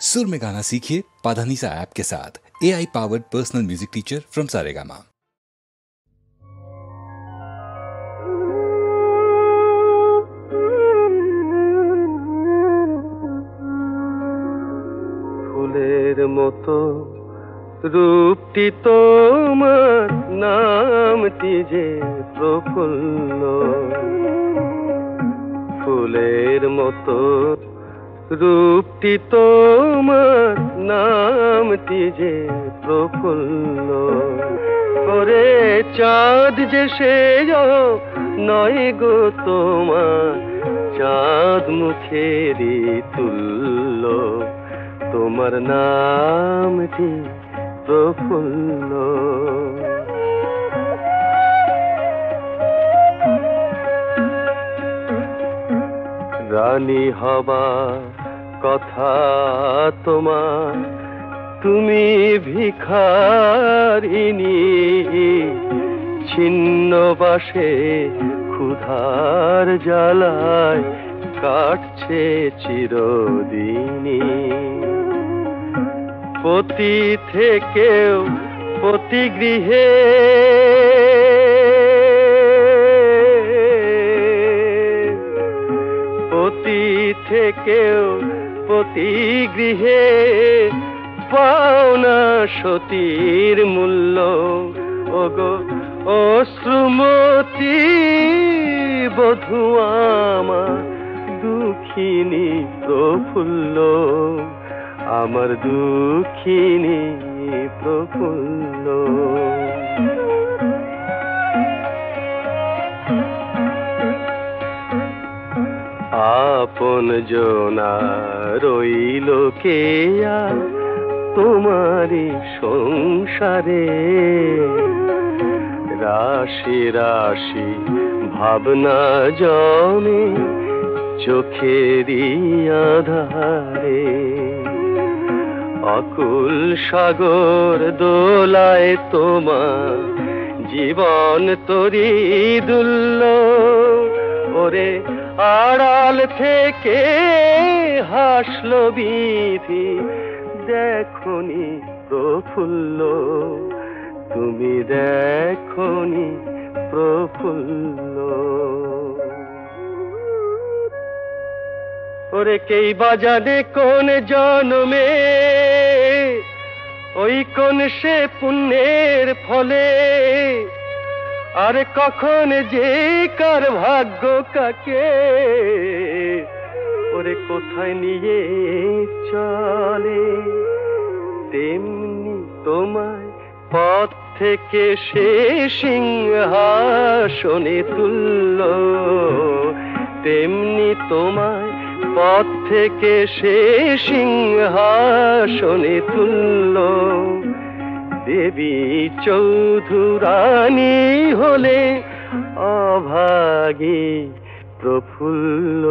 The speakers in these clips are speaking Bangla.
सुर में गाना सीखिए पाधानीसा ऐप के साथ। AI powered personal music teacher from Saregama. ফুলের মতো রূপটি তোমার, নামটি যে প্রফুল্ল। ফুলের মতো রূপটি তোমার, নামটি যে প্রফুল্ল। করে চাঁদ যে সে নয় গো তোমার, চাঁদ মুখেরই তুল্য। তোমার নামটি প্রফুল্ল। রানী হবা কথা তোমার, তুমি ভিখারিনী। ছিন্ন বাসে ক্ষুধার জ্বালায় কাটছে চিরদিনী। পতি থেকেও পতি গৃহে, পতি থেকেও পতি গৃহে পাওনা সতীর মূল্য। ওগো অশ্রুমতি বধূ আমার, দুঃখিনী প্রফুল্ল। আমার দুঃখিনী প্রফুল্ল। আপন জনা রইল কে আর তোমারি সংসারে। রাশি রাশি ভাবনা জমে চোখেরই আধারে। অকুল সাগর দোলায় তোমার, জীবন তরি দুল্ল। ওরে আড়াল থেকে হাসলো বিধি, দেখনি প্রফুল্ল। তুমি দেখনি প্রফুল্ল। ওরে কেই বাজানে কোন জন্মে, ওই কোন সে পুণ্যের ফলে। আর কখন যে কার ভাগ্য কাকে, ওরে কোথায় নিয়ে চলে। তেমনি তোমায় পথ থেকে সে সিংহাসনে তুল্য। তেমনি তোমায় পথ থেকে সে সিংহাসনে তুল্য। দেবী চৌধুরানী হলে অভাগী প্রফুল্ল।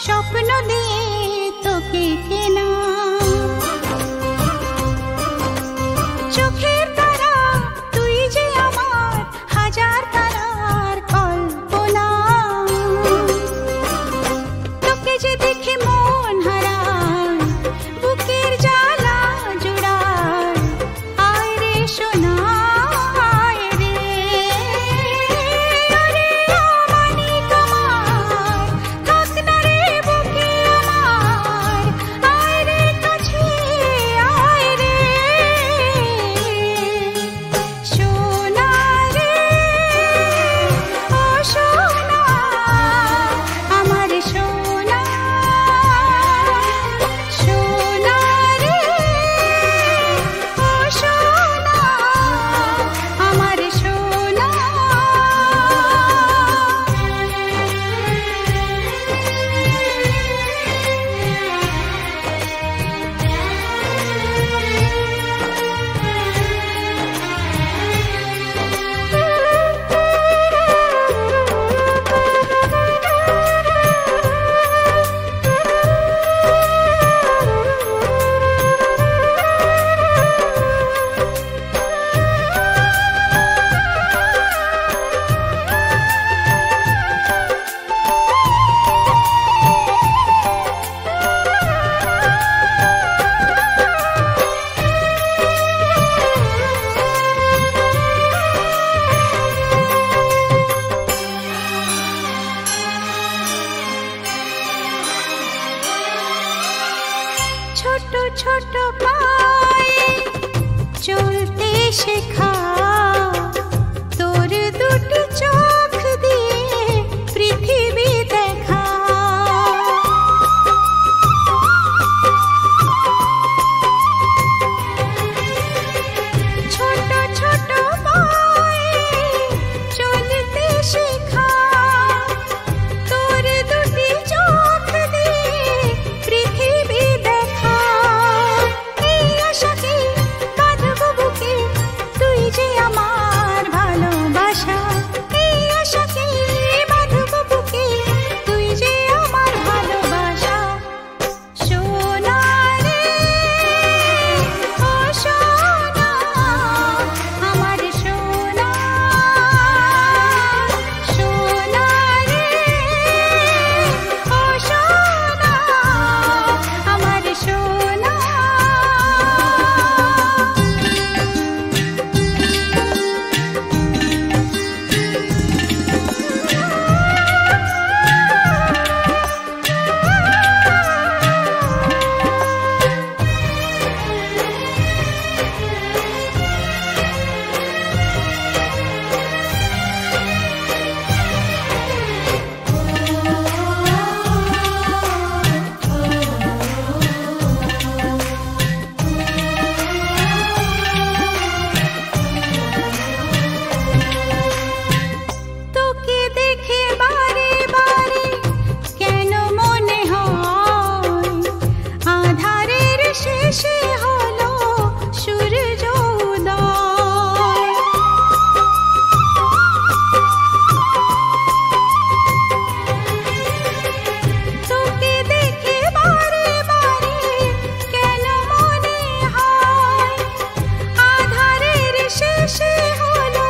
স্বপ্ন দিয়ে তোকে কেনা, চোখের তারা তুই যে আমার, হাজার তারার কল্পনা। তোকে যে দেখে মন হারায়, বুকের জ্বালা জোড়ায়। আয় রে সোনা আয় রে, ওরে আমানি তোমার, থাক না রে বুকে আমার। আয় ছোট পায়ে চলতে শেখা, তোর দুটি চোখ দিয়ে পৃথিবী দেখা। ছোট ছোট পায়ে চলতে শেখা, তোর দুটি চোখ দিয়ে পৃথিবী দেখা। এই আশাকে বাঁধব বুকে, তুই যে আমার ভালোবাসা। এই আশাকে বাঁধব বুকে, তুই যে আমার ভালোবাসা। সোনা রে ও সোনা, আমার সোনা। সোনা রে ও সোনা, আমার সোনা। তোকে দেখে বারে বারে কেন মনে হয় আধারের শেষে হলো সূর্য উদয়। তোকে দেখে বারে বারে কেন মনে হয় আধারের শেষে হলো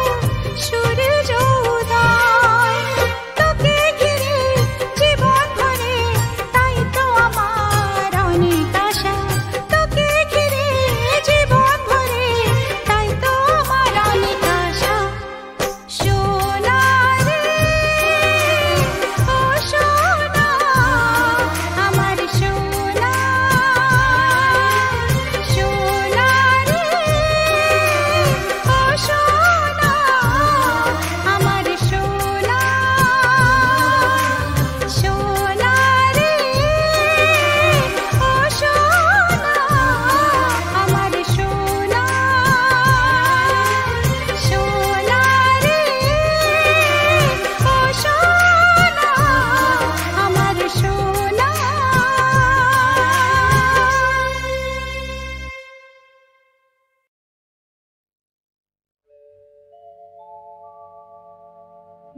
সূর্য উদয়। তোকে ঘিরে জীবন ভরে, তাই তো আমার অনেক আশা। তোকে ঘিরে জীবন ভরে, তাই তো আমার অনেক আশা। সোনা রে ও সোনা, আমার সোনা। সোনা রে ও সোনা, আমার সোনা। সোনা রে ও সোনা, আমার সোনা। সোনা রে ও সোনা, আমার সোনা।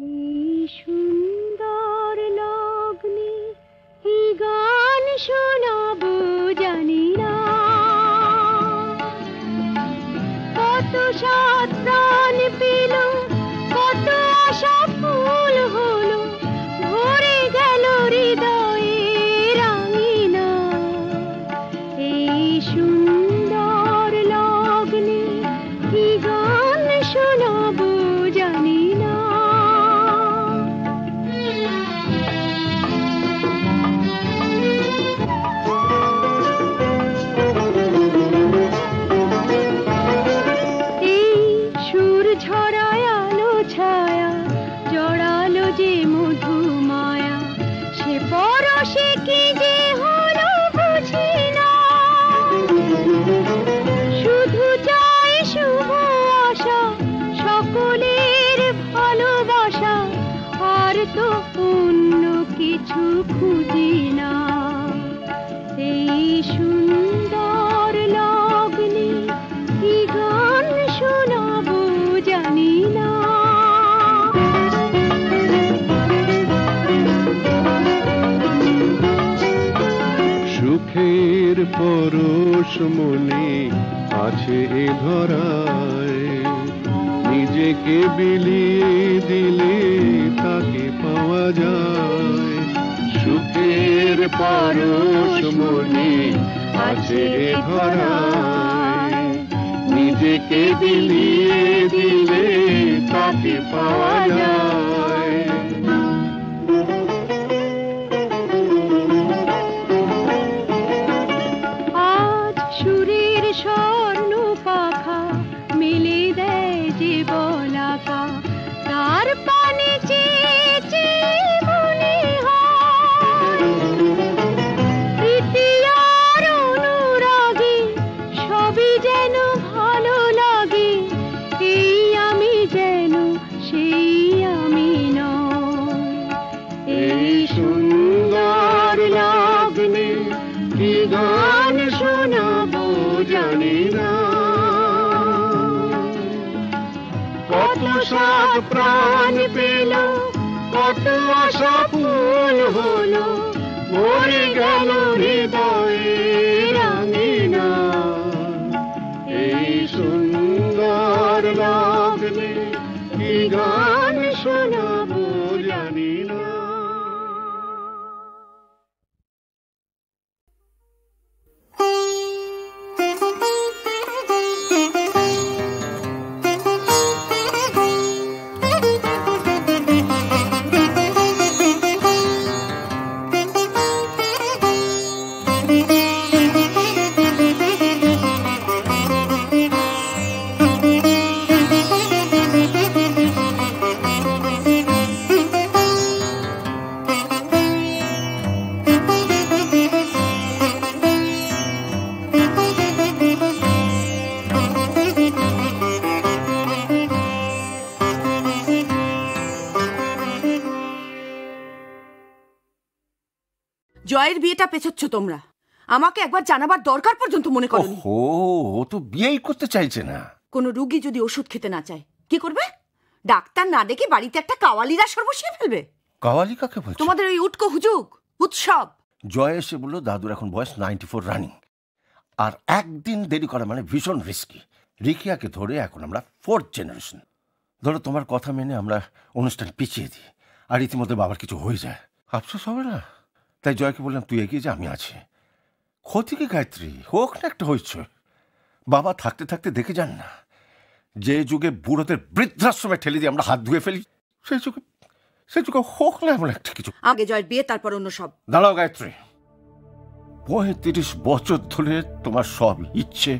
এই সুন্দর লগ্নে কি গান শোনাবো জানি না, কত সাত প্রাণ পেল, কত আশা ফুল হলো, ভরে গেল হৃদয়ের আঙিনা। এই সুন্দর লগ্নে কি গান শোনাবো জানি না। এই সুর ঝরায় আলো ছায়া, জড়ালো যে মধু মায়া, সে পরশে কি যে হলো বুঝি না। শুধু চাই শুভ আশা, সকলের ভালোবাসা, আর তো অন্য কিছু খুঁজি না। এই সুন্দর লগ্নে কি গান শোনাবো জানি না। সুখের পরশ মনে আছে এ ধরায়, নিজেকে বিলিয়ে দিলে তাকে পাওয়া যায়। সুখের পরশ মনে আছে এ ধরায়, নিজেকে বিলিয়ে দিলে তাকে পাওয়া যায়। আজ কত আশা ফুল হলো মরে গেল হৃদয়ে রাঙিনা। এই সুন্দর লগ্নে কি গান শোনাবো জানি না। জয়ের বিয়েটা পেছচ্ছ তোমরা, আমাকে একবার জানাবার দরকার পর্যন্ত মনে করো। ও তো বিয়েই করতে চাইছে না। কোনো রুগী যদি ওষুধ খেতে না চায় কি করবে? ডাক্তার না ডেকে বাড়িতে একটা কাওয়ালিরা সর বসিয়ে ফেলবে। কাওয়ালি কাকে বলছো? তোমাদের ওই উটকো হুজুগ উৎসব। জয় এসে বললো দাদুর এখন বয়স 94 রানিং, আর একদিন দেরি করা মানে ভীষণ রিস্কি। রিকিয়াকে ধরে এখন আমরা 4th জেনারেশন। ধরো তোমার কথা মেনে আমরা অনুষ্ঠান পিছিয়ে দিই আর ইতিমধ্যে বাবার কিছু হয়ে যায়, আফসোস হবে না? তাই জয়কে বললাম তুই এগিয়ে যা, আমি আছি। ক্ষতি কি গায়ত্রী, হোক না একটা হয়েছে। বাবা থাকতে থাকতে দেখে যান না, যে যুগে বুড়োদের বৃদ্ধাশ্রমে ঠেলে দিয়ে আমরা হাত ধুয়ে ফেলি, সেই যুগে হোক না এমন একটা কিছু। আগে জয়ের বিয়ে তারপর অন্য সব। দাঁড়াও গায়ত্রী, 35 বছর ধরে তোমার সব ইচ্ছে,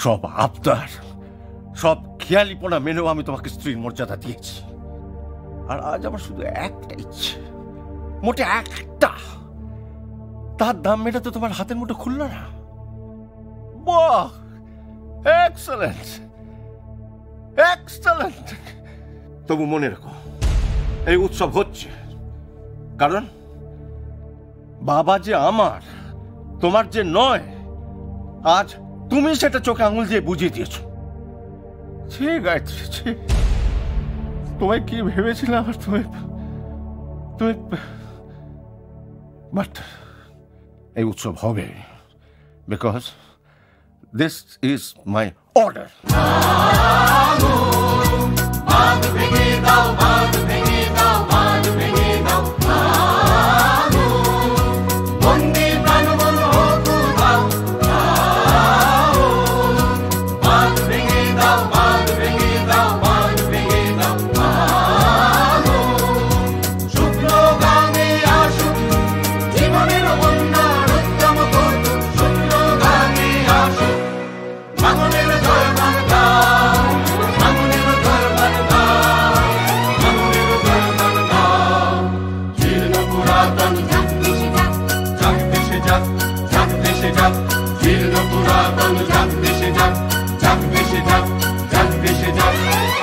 সব আবদার, সব খেয়ালিপনা মেনেও আমি তোমাকে স্ত্রীর মর্যাদা দিয়েছি। আর আজ আমার শুধু একটা ইচ্ছে, মোটে একটা, তার দাম মেটাতে তোমার হাতের মুঠো খুলল না। বাহ, এক্সেলেন্ট এক্সেলেন্ট। তবু মনে রেখো, এই উৎসব হচ্ছে কারণ বাবা যে আমার, তোমার যে নয়, আজ তুমি সেটা চোখে আঙুল দিয়ে বুঝিয়ে দিয়েছো। ঠিক আছে, তোমায় কি ভেবেছিলাম আর তুমি বাট এই উৎসব হবে, because this is my order.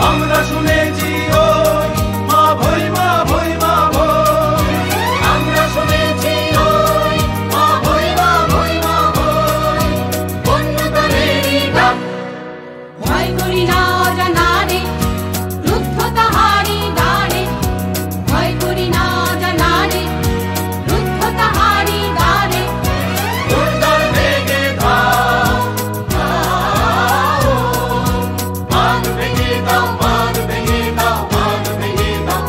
আমরা শুনেছি ওই মা ভৈ মা ভৈ মা ভৈ, আমরা শুনেছি ওই মা ভৈ মা ভৈ মা ভৈ, বন্যতারেরই ডাক। ভয় করি না অজানারে, রুদ্ধ তাহারি দ্বারে, ভয় করি না অজানারে, রুদ্ধ তাহারি দ্বারে। দুর্গার বেগে ধাও ধাও, বাঁধ ভেঙে দাও, বাঁধ ভেঙে দাও, বাঁধ ভেঙে দাও,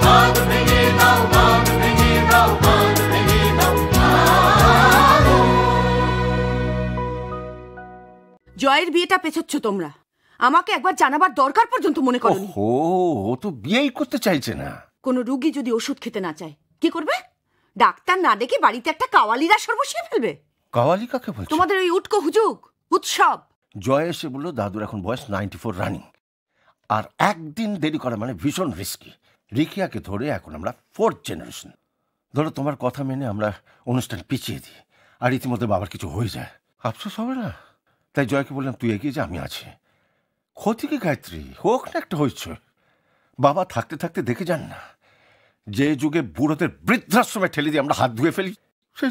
বাঁধ ভেঙে দাও, বাঁধ ভেঙে দাও, বাঁধ ভেঙে দাও। জয়ের বিয়েটা পেছচ্ছ তোমরা, আমাকে একবার জানাবার দরকার পর্যন্ত মনে করো। ও তো বিয়েই করতে চাইছে না। কোনো রুগী যদি ওষুধ খেতে না চায় কি করবে? ডাক্তার না ডেকে বাড়িতে একটা কাওয়ালিরা সর বসিয়ে ফেলবে। কাওয়ালি কাকে বলছো? তোমাদের ওই উটকো হুজুগ উৎসব। জয় এসে বললো দাদুর এখন বয়স 94 রানিং, আর একদিন দেরি করা মানে ভীষণ রিস্কি। রিকিয়াকে ধরে এখন আমরা 4th জেনারেশন। ধরো তোমার কথা মেনে আমরা অনুষ্ঠান পিছিয়ে দিই আর ইতিমধ্যে বাবার কিছু হয়ে যায়, আফসোস হবে না? তাই জয়কে বললাম তুই এগিয়ে যা, আমি আছি। ক্ষতি কি গায়ত্রী, হোক না একটা হয়েছে। বাবা থাকতে থাকতে দেখে যান না, যে যুগে বুড়োদের বৃদ্ধাশ্রমে ঠেলে দিয়ে আমরা হাত ধুয়ে ফেলি, সেই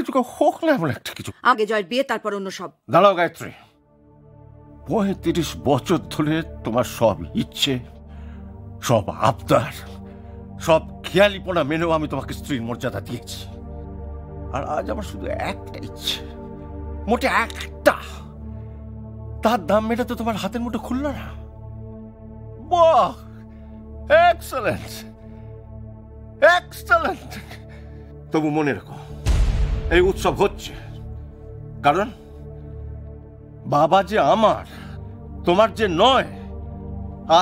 যুগে হোক না এমন একটা কিছু। আগে জয়ের বিয়ে তারপর অন্য সব। দাঁড়াও গায়ত্রী, 35 বছর ধরে তোমার সব ইচ্ছে, সব আবদার, সব খেয়ালিপনা মেনেও আমি তোমাকে স্ত্রীর মর্যাদা দিয়েছি। আর আজ আমার শুধু একটা ইচ্ছে, মোটে একটা, তার দাম মেটাতে তোমার হাতের মুঠো খুলল না। বাহ, এক্সেলেন্ট, এক্সেলেন্ট। তবু মনে রেখো, এই উৎসব হচ্ছে কারণ বাবা যে আমার, তোমার যে নয়,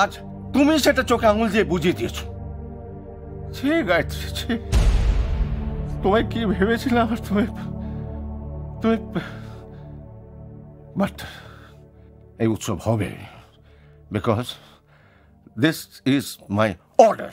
আজ তুমি সেটা চোখে আঙুল দিয়ে বুঝিয়ে দিয়েছো। ঠিক আছে, তোমায় কি ভেবেছিলাম আর তুমি বাট এই উৎসব হবে, because this is my order.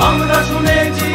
আমরা শুনেছি